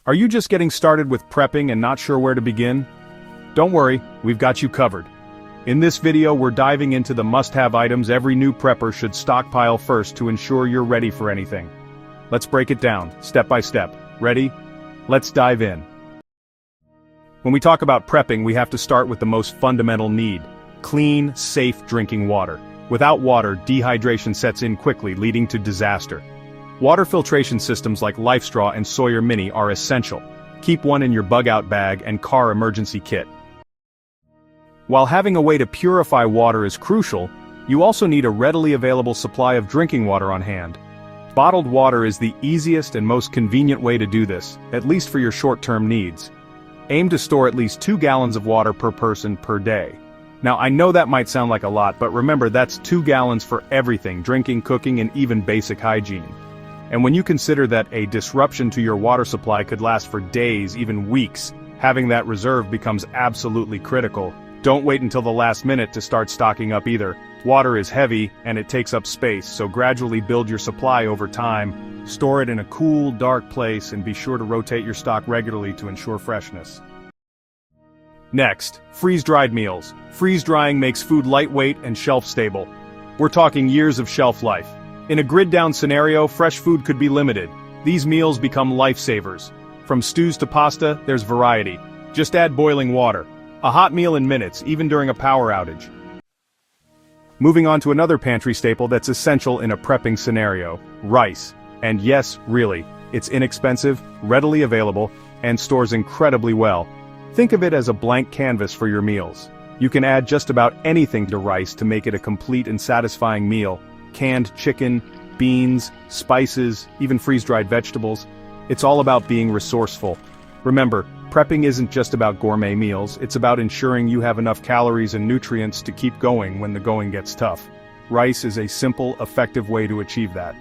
Are you just getting started with prepping and not sure where to begin? Don't worry, we've got you covered. In this video we're diving into the must-have items every new prepper should stockpile first to ensure you're ready for anything. Let's break it down, step by step. Ready? Let's dive in. When we talk about prepping, we have to start with the most fundamental need: clean, safe drinking water. Without water, dehydration sets in quickly, leading to disaster. Water filtration systems like LifeStraw and Sawyer Mini are essential. Keep one in your bug-out bag and car emergency kit. While having a way to purify water is crucial, you also need a readily available supply of drinking water on hand. Bottled water is the easiest and most convenient way to do this, at least for your short-term needs. Aim to store at least 2 gallons of water per person per day. Now I know that might sound like a lot, but remember that's 2 gallons for everything: drinking, cooking, and even basic hygiene. And when you consider that a disruption to your water supply could last for days, even weeks, having that reserve becomes absolutely critical. Don't wait until the last minute to start stocking up either. Water is heavy, and it takes up space, so gradually build your supply over time. Store it in a cool, dark place, and be sure to rotate your stock regularly to ensure freshness. Next, freeze-dried meals. Freeze-drying makes food lightweight and shelf-stable. We're talking years of shelf life. In a grid-down scenario, fresh food could be limited. These meals become lifesavers. From stews to pasta, there's variety. Just add boiling water. A hot meal in minutes, even during a power outage. Moving on to another pantry staple that's essential in a prepping scenario: rice. And yes, really, it's inexpensive, readily available, and stores incredibly well. Think of it as a blank canvas for your meals. You can add just about anything to rice to make it a complete and satisfying meal. Canned chicken, beans, spices, even freeze-dried vegetables. It's all about being resourceful. Remember, prepping isn't just about gourmet meals, it's about ensuring you have enough calories and nutrients to keep going when the going gets tough. Rice is a simple, effective way to achieve that.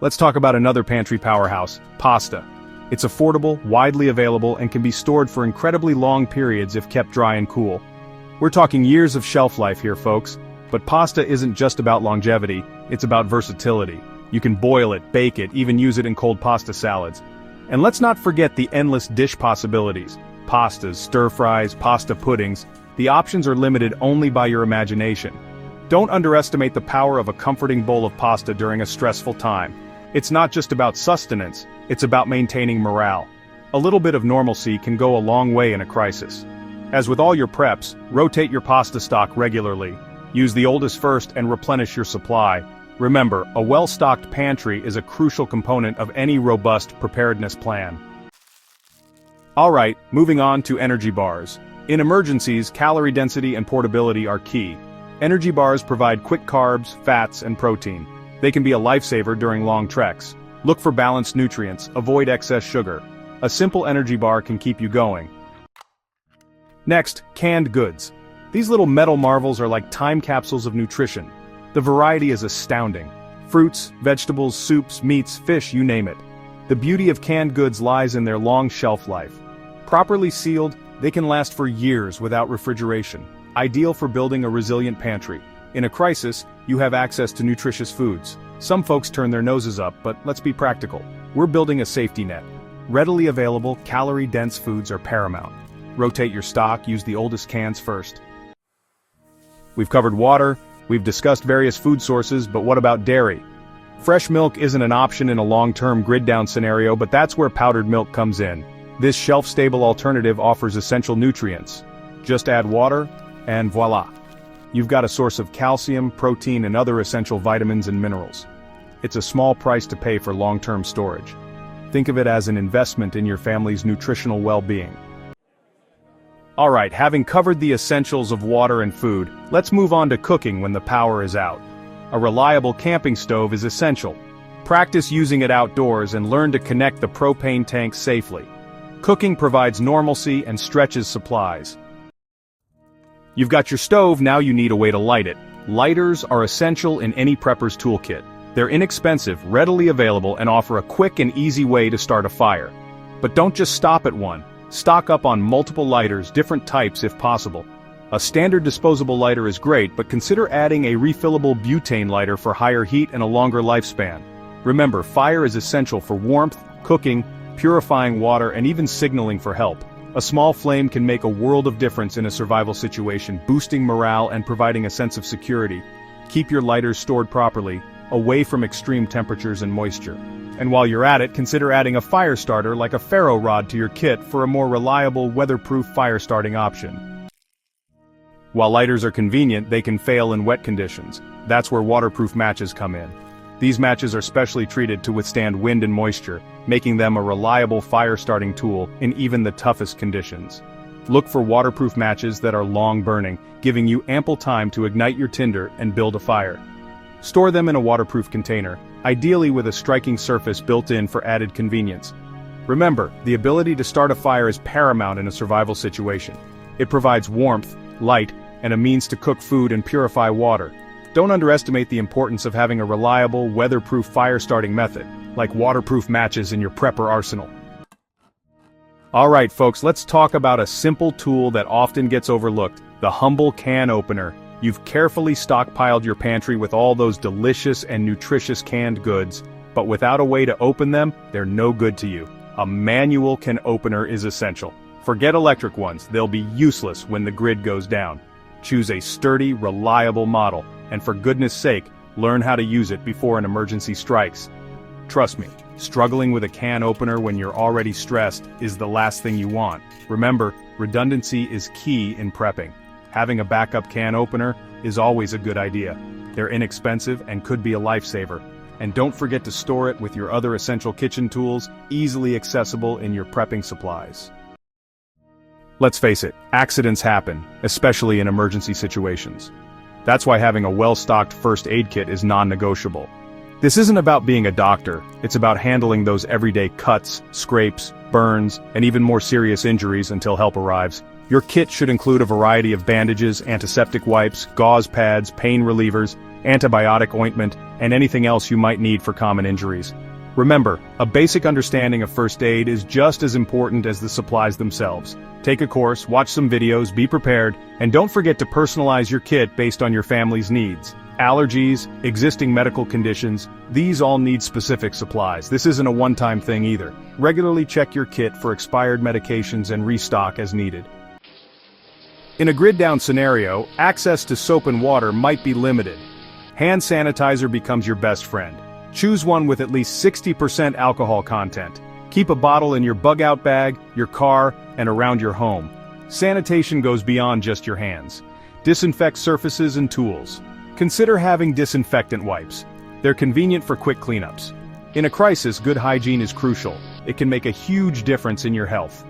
Let's talk about another pantry powerhouse: pasta. It's affordable, widely available, and can be stored for incredibly long periods if kept dry and cool. We're talking years of shelf life here, folks. But pasta isn't just about longevity, it's about versatility. You can boil it, bake it, even use it in cold pasta salads. And let's not forget the endless dish possibilities. Pastas, stir-fries, pasta puddings. The options are limited only by your imagination. Don't underestimate the power of a comforting bowl of pasta during a stressful time. It's not just about sustenance, it's about maintaining morale. A little bit of normalcy can go a long way in a crisis. As with all your preps, rotate your pasta stock regularly. Use the oldest first and replenish your supply. Remember, a well-stocked pantry is a crucial component of any robust preparedness plan. Alright, moving on to energy bars. In emergencies, calorie density and portability are key. Energy bars provide quick carbs, fats, and protein. They can be a lifesaver during long treks. Look for balanced nutrients, avoid excess sugar. A simple energy bar can keep you going. Next, canned goods. These little metal marvels are like time capsules of nutrition. The variety is astounding. Fruits, vegetables, soups, meats, fish, you name it. The beauty of canned goods lies in their long shelf life. Properly sealed, they can last for years without refrigeration. Ideal for building a resilient pantry. In a crisis, you have access to nutritious foods. Some folks turn their noses up, but let's be practical. We're building a safety net. Readily available, calorie-dense foods are paramount. Rotate your stock, use the oldest cans first. We've covered water, we've discussed various food sources, but what about dairy? Fresh milk isn't an option in a long-term grid-down scenario, but that's where powdered milk comes in. This shelf-stable alternative offers essential nutrients. Just add water, and voila! You've got a source of calcium, protein, and other essential vitamins and minerals. It's a small price to pay for long-term storage. Think of it as an investment in your family's nutritional well-being. Alright, having covered the essentials of water and food, let's move on to cooking when the power is out. A reliable camping stove is essential. Practice using it outdoors and learn to connect the propane tank safely. Cooking provides normalcy and stretches supplies. You've got your stove, now you need a way to light it. Lighters are essential in any prepper's toolkit. They're inexpensive, readily available, and offer a quick and easy way to start a fire. But don't just stop at one. Stock up on multiple lighters, different types if possible. A standard disposable lighter is great, but consider adding a refillable butane lighter for higher heat and a longer lifespan. Remember, fire is essential for warmth, cooking, purifying water, and even signaling for help. A small flame can make a world of difference in a survival situation, boosting morale and providing a sense of security. Keep your lighters stored properly, away from extreme temperatures and moisture. And while you're at it, consider adding a fire starter like a ferro rod to your kit for a more reliable, weatherproof fire starting option. While lighters are convenient, they can fail in wet conditions. That's where waterproof matches come in. These matches are specially treated to withstand wind and moisture, making them a reliable fire-starting tool in even the toughest conditions. Look for waterproof matches that are long-burning, giving you ample time to ignite your tinder and build a fire. Store them in a waterproof container, ideally with a striking surface built in for added convenience. Remember, the ability to start a fire is paramount in a survival situation. It provides warmth, light, and a means to cook food and purify water. Don't underestimate the importance of having a reliable, weatherproof fire-starting method, like waterproof matches in your prepper arsenal. Alright folks, let's talk about a simple tool that often gets overlooked, the humble can opener. You've carefully stockpiled your pantry with all those delicious and nutritious canned goods, but without a way to open them, they're no good to you. A manual can opener is essential. Forget electric ones, they'll be useless when the grid goes down. Choose a sturdy, reliable model, and for goodness sake, learn how to use it before an emergency strikes. Trust me, struggling with a can opener when you're already stressed is the last thing you want. Remember, redundancy is key in prepping. Having a backup can opener is always a good idea. They're inexpensive and could be a lifesaver. And don't forget to store it with your other essential kitchen tools, easily accessible in your prepping supplies. Let's face it, accidents happen, especially in emergency situations. That's why having a well-stocked first aid kit is non-negotiable. This isn't about being a doctor, it's about handling those everyday cuts, scrapes, burns, and even more serious injuries until help arrives. Your kit should include a variety of bandages, antiseptic wipes, gauze pads, pain relievers, antibiotic ointment, and anything else you might need for common injuries. Remember, a basic understanding of first aid is just as important as the supplies themselves. Take a course, watch some videos, be prepared, and don't forget to personalize your kit based on your family's needs. Allergies, existing medical conditions, these all need specific supplies. This isn't a one-time thing either. Regularly check your kit for expired medications and restock as needed. In a grid-down scenario, access to soap and water might be limited. Hand sanitizer becomes your best friend. Choose one with at least 60% alcohol content. Keep a bottle in your bug-out bag, your car, and around your home. Sanitation goes beyond just your hands. Disinfect surfaces and tools. Consider having disinfectant wipes. They're convenient for quick cleanups. In a crisis, good hygiene is crucial. It can make a huge difference in your health.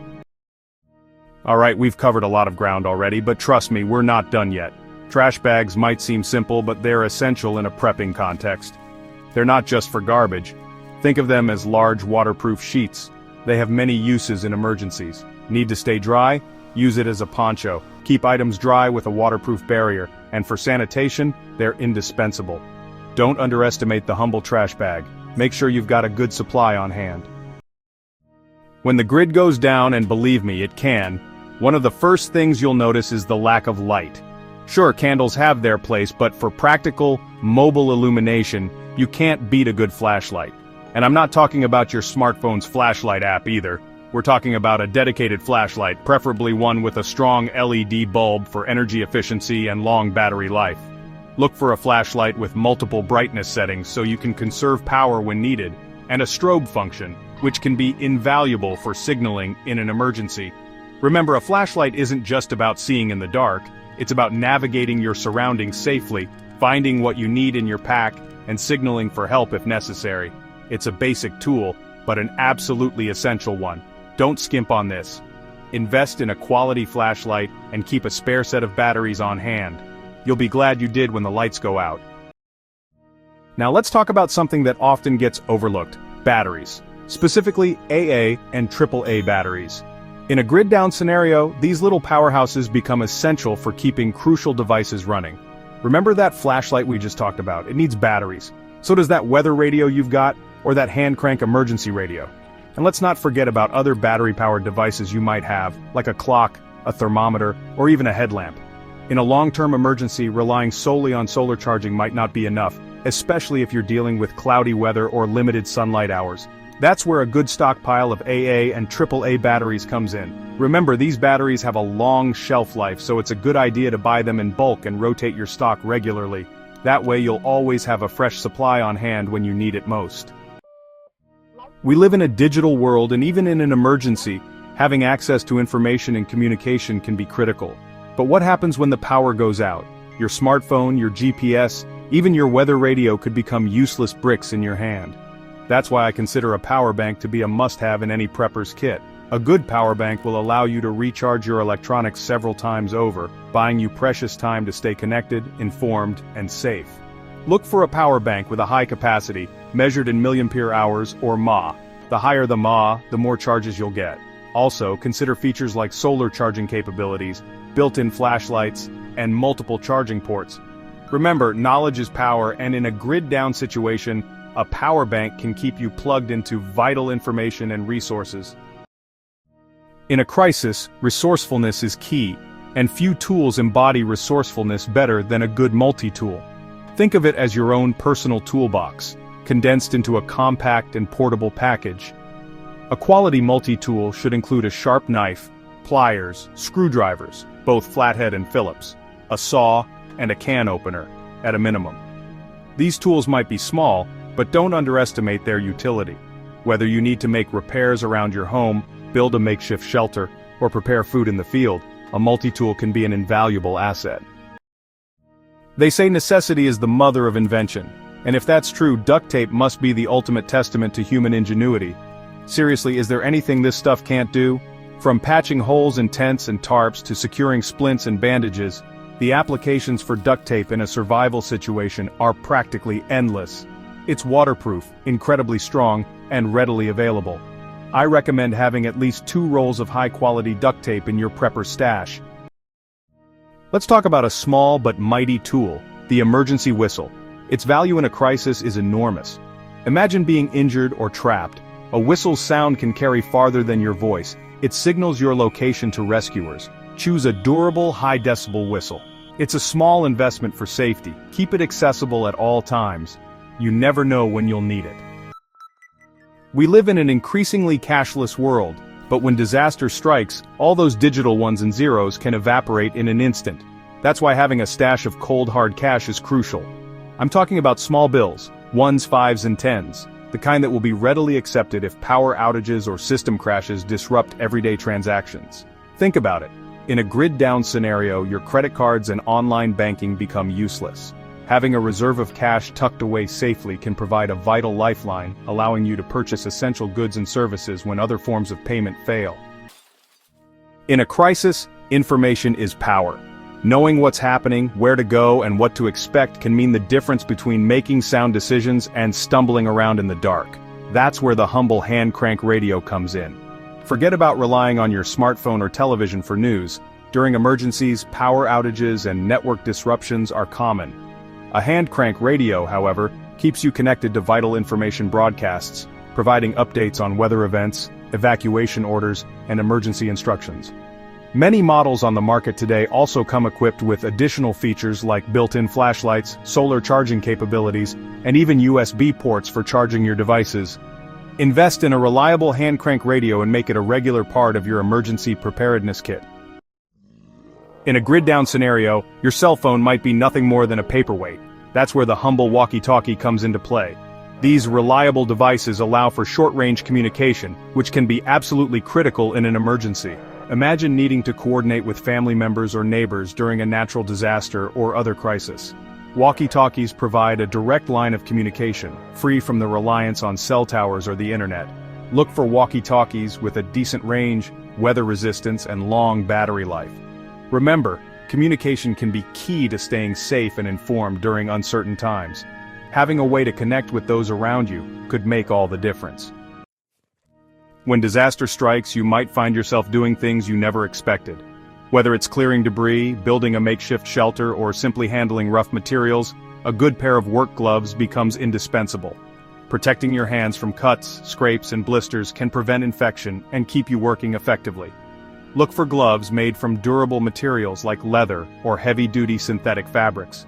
Alright, we've covered a lot of ground already, but trust me, we're not done yet. Trash bags might seem simple, but they're essential in a prepping context. They're not just for garbage. Think of them as large waterproof sheets. They have many uses in emergencies. Need to stay dry? Use it as a poncho. Keep items dry with a waterproof barrier, and for sanitation, they're indispensable. Don't underestimate the humble trash bag. Make sure you've got a good supply on hand. When the grid goes down, and believe me, it can, one of the first things you'll notice is the lack of light. Sure, candles have their place, but for practical, mobile illumination, you can't beat a good flashlight. And I'm not talking about your smartphone's flashlight app either. We're talking about a dedicated flashlight, preferably one with a strong LED bulb for energy efficiency and long battery life. Look for a flashlight with multiple brightness settings so you can conserve power when needed, and a strobe function, which can be invaluable for signaling in an emergency. Remember, a flashlight isn't just about seeing in the dark, it's about navigating your surroundings safely, finding what you need in your pack, and signaling for help if necessary. It's a basic tool, but an absolutely essential one. Don't skimp on this. Invest in a quality flashlight and keep a spare set of batteries on hand. You'll be glad you did when the lights go out. Now let's talk about something that often gets overlooked: batteries. Specifically AA and AAA batteries. In a grid-down scenario, these little powerhouses become essential for keeping crucial devices running. Remember that flashlight we just talked about? It needs batteries. So does that weather radio you've got, or that hand-crank emergency radio. And let's not forget about other battery-powered devices you might have, like a clock, a thermometer, or even a headlamp. In a long-term emergency, relying solely on solar charging might not be enough, especially if you're dealing with cloudy weather or limited sunlight hours. That's where a good stockpile of AA and AAA batteries comes in. Remember, these batteries have a long shelf life, so it's a good idea to buy them in bulk and rotate your stock regularly. That way you'll always have a fresh supply on hand when you need it most. We live in a digital world, and even in an emergency, having access to information and communication can be critical. But what happens when the power goes out? Your smartphone, your GPS, even your weather radio could become useless bricks in your hand. That's why I consider a power bank to be a must-have in any prepper's kit. A good power bank will allow you to recharge your electronics several times over, buying you precious time to stay connected, informed, and safe. Look for a power bank with a high capacity, measured in milliampere hours or mAh. The higher the mAh, the more charges you'll get. Also, consider features like solar charging capabilities, built-in flashlights, and multiple charging ports. Remember, knowledge is power, and in a grid-down situation, a power bank can keep you plugged into vital information and resources. In a crisis, resourcefulness is key, and few tools embody resourcefulness better than a good multi-tool. Think of it as your own personal toolbox, condensed into a compact and portable package. A quality multi-tool should include a sharp knife, pliers, screwdrivers, both flathead and Phillips, a saw, and a can opener, at a minimum. These tools might be small, but don't underestimate their utility. Whether you need to make repairs around your home, build a makeshift shelter, or prepare food in the field, a multi-tool can be an invaluable asset. They say necessity is the mother of invention, and if that's true, duct tape must be the ultimate testament to human ingenuity. Seriously, is there anything this stuff can't do? From patching holes in tents and tarps to securing splints and bandages, the applications for duct tape in a survival situation are practically endless. It's waterproof, incredibly strong, and readily available. I recommend having at least 2 rolls of high-quality duct tape in your prepper stash. Let's talk about a small but mighty tool, the emergency whistle. Its value in a crisis is enormous. Imagine being injured or trapped. A whistle's sound can carry farther than your voice. It signals your location to rescuers. Choose a durable, high-decibel whistle. It's a small investment for safety. Keep it accessible at all times. You never know when you'll need it. We live in an increasingly cashless world, but when disaster strikes, all those digital ones and zeros can evaporate in an instant. That's why having a stash of cold hard cash is crucial. I'm talking about small bills, 1s, 5s, and 10s, the kind that will be readily accepted if power outages or system crashes disrupt everyday transactions. Think about it. In a grid-down scenario, your credit cards and online banking become useless. Having a reserve of cash tucked away safely can provide a vital lifeline, allowing you to purchase essential goods and services when other forms of payment fail. In a crisis, information is power. Knowing what's happening, where to go, and what to expect can mean the difference between making sound decisions and stumbling around in the dark. That's where the humble hand crank radio comes in. Forget about relying on your smartphone or television for news. During emergencies, power outages and network disruptions are common. A hand crank radio, however, keeps you connected to vital information broadcasts, providing updates on weather events, evacuation orders, and emergency instructions. Many models on the market today also come equipped with additional features like built-in flashlights, solar charging capabilities, and even USB ports for charging your devices. Invest in a reliable hand crank radio and make it a regular part of your emergency preparedness kit. In a grid-down scenario, your cell phone might be nothing more than a paperweight. That's where the humble walkie-talkie comes into play. These reliable devices allow for short-range communication, which can be absolutely critical in an emergency. Imagine needing to coordinate with family members or neighbors during a natural disaster or other crisis. Walkie-talkies provide a direct line of communication, free from the reliance on cell towers or the internet. Look for walkie-talkies with a decent range, weather resistance, and long battery life. Remember, communication can be key to staying safe and informed during uncertain times. Having a way to connect with those around you could make all the difference. When disaster strikes, you might find yourself doing things you never expected. Whether it's clearing debris, building a makeshift shelter, or simply handling rough materials, a good pair of work gloves becomes indispensable. Protecting your hands from cuts, scrapes, and blisters can prevent infection and keep you working effectively. Look for gloves made from durable materials like leather or heavy-duty synthetic fabrics.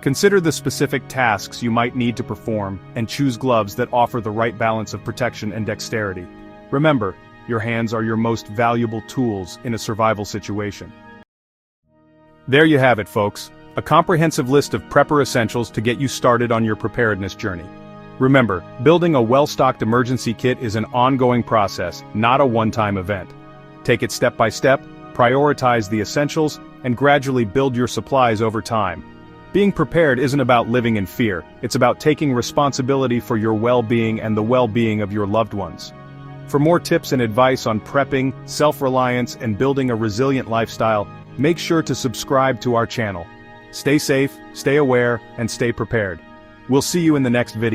Consider the specific tasks you might need to perform, and choose gloves that offer the right balance of protection and dexterity. Remember, your hands are your most valuable tools in a survival situation. There you have it, folks. A comprehensive list of prepper essentials to get you started on your preparedness journey. Remember, building a well-stocked emergency kit is an ongoing process, not a one-time event. Take it step by step, prioritize the essentials, and gradually build your supplies over time. Being prepared isn't about living in fear, it's about taking responsibility for your well-being and the well-being of your loved ones. For more tips and advice on prepping, self-reliance, and building a resilient lifestyle, make sure to subscribe to our channel. Stay safe, stay aware, and stay prepared. We'll see you in the next video.